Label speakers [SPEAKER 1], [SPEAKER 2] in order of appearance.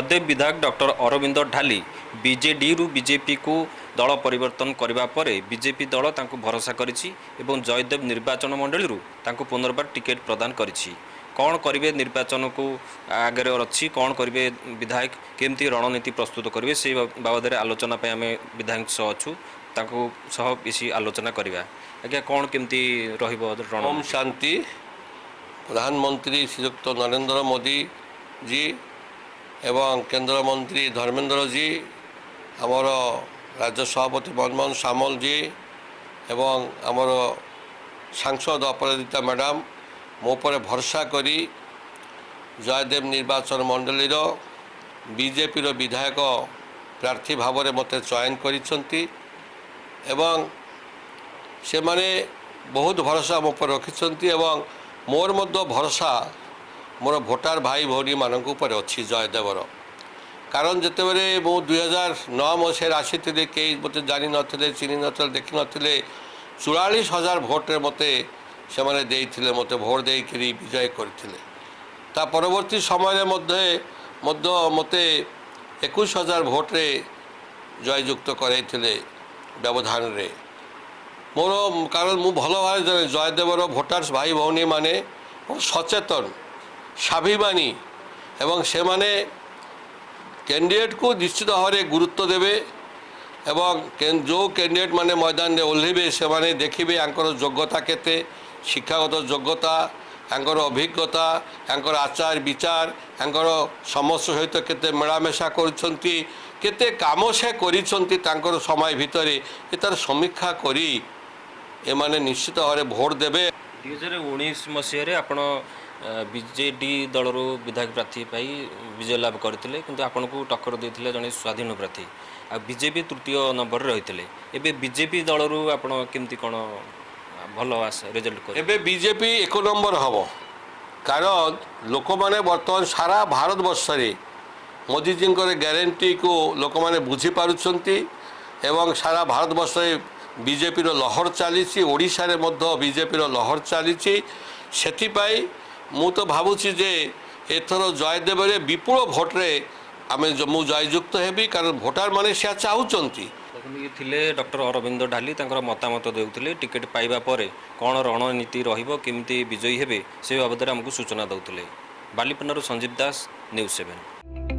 [SPEAKER 1] जयदेव विधायक डॉक्टर अरविंद ढाली बीजेडी रु बीजेपी को दल परिवर्तन करने पर बीजेपी दल तांको भरोसा करिछि एवं जयदेव निर्वाचन मंडली रु तांको पुनर्बार टिकेट प्रदान करिछि। कौन करेंगे निर्वाचन को आगे अच्छी कौन करेंगे विधायक केमती रणनीति प्रस्तुत करेंगे से बाबद आलोचना आम विधायक सह अच्छु सह बेसी आलोचना करवा। आज्ञा कौन केमती रण
[SPEAKER 2] ओम शांति। प्रधानमंत्री श्रीयुक्त नरेंद्र मोदी जी एवं केंद्र मंत्री धर्मेंद्र जी आमर राज्य सभापति मनमोहन सामल जी एवं आमर सांसद अपराजिता मैडम मो पर भरसा करी जयदेव निर्वाचन मंडली बीजेपी विधायक प्रार्थी भाव में मत चयन करिसंती एवं से माने बहुत भरोसा मो पर रखिसंती एवं मोर मध्य भरोसा मोर भोटार भाई भौणी मानक उपर अच्छी जयदेवर। कारण जितेबाला मु 2009 मसीह आसी कई मत जानी नथिले चिन्ह नथिले देखि नथिले 44,000 भोट्रे मते से मत भोट देकरी विजय करथिले। ता परवर्ती समय मते 21,000 भोट्रे जययुक्त करैथिले व्यवधान रे मोर। कारण मु भल भाव जयदेवर भोटार्स भाई भौणी माने सचेतन स्वाभिमानी एवं से माने कैंडिडेट को निश्चित भाव में गुरुत्व देवे एवं जो कैंडिडेट माने मैदान में ओह्लैबे से माने देखिए आंकर योग्यता केते शिक्षागत योग्यता आंकर अभिज्ञता आंकर आचार विचार आंकर समस्त सहित केते मेलामेशा करुछंती केते काम से करिसंती तांकर समय भितर तार समीक्षा करी एमाने निश्चित भाव में भोट देवे।
[SPEAKER 1] 2019 मसीह आपण बीजेडी दल विधायक प्रार्थी विजय लाभ करते किंतु आपन को टक्कर देते जड़े स्वाधीन प्रार्थी आ बीजेपी तृतीय नंबर रही है। बीजेपी दल केमती कौन भल रिजल्ट कर
[SPEAKER 2] एबे बीजेपी 1 नंबर हम। कारण लोक मैंने बर्तमान सारा भारत वर्ष रे मोदी जी ग्यारंटी को लोक मैंने बुझी पारुछंती एवं सारा भारत वर्ष बीजेपी लहर चली ओडिशा रे मध्य बीजेपी लहर चली सेथिपाई मु तो भावुची जे एथर जयदेव विपुल भोट्रे आम मु जययुक्त हेबी। कारण भोटार माने से चाहूँगी
[SPEAKER 1] थिले डॉक्टर अरविंद ढाली मतामत देउथिले टिकेट पाइबा परे कौन रणनीति रहिबो केमती विजयी हेबे से बाबद आमको सूचना दउथिले। बालीपन्नारू संजीव दास, न्यूज़ 7।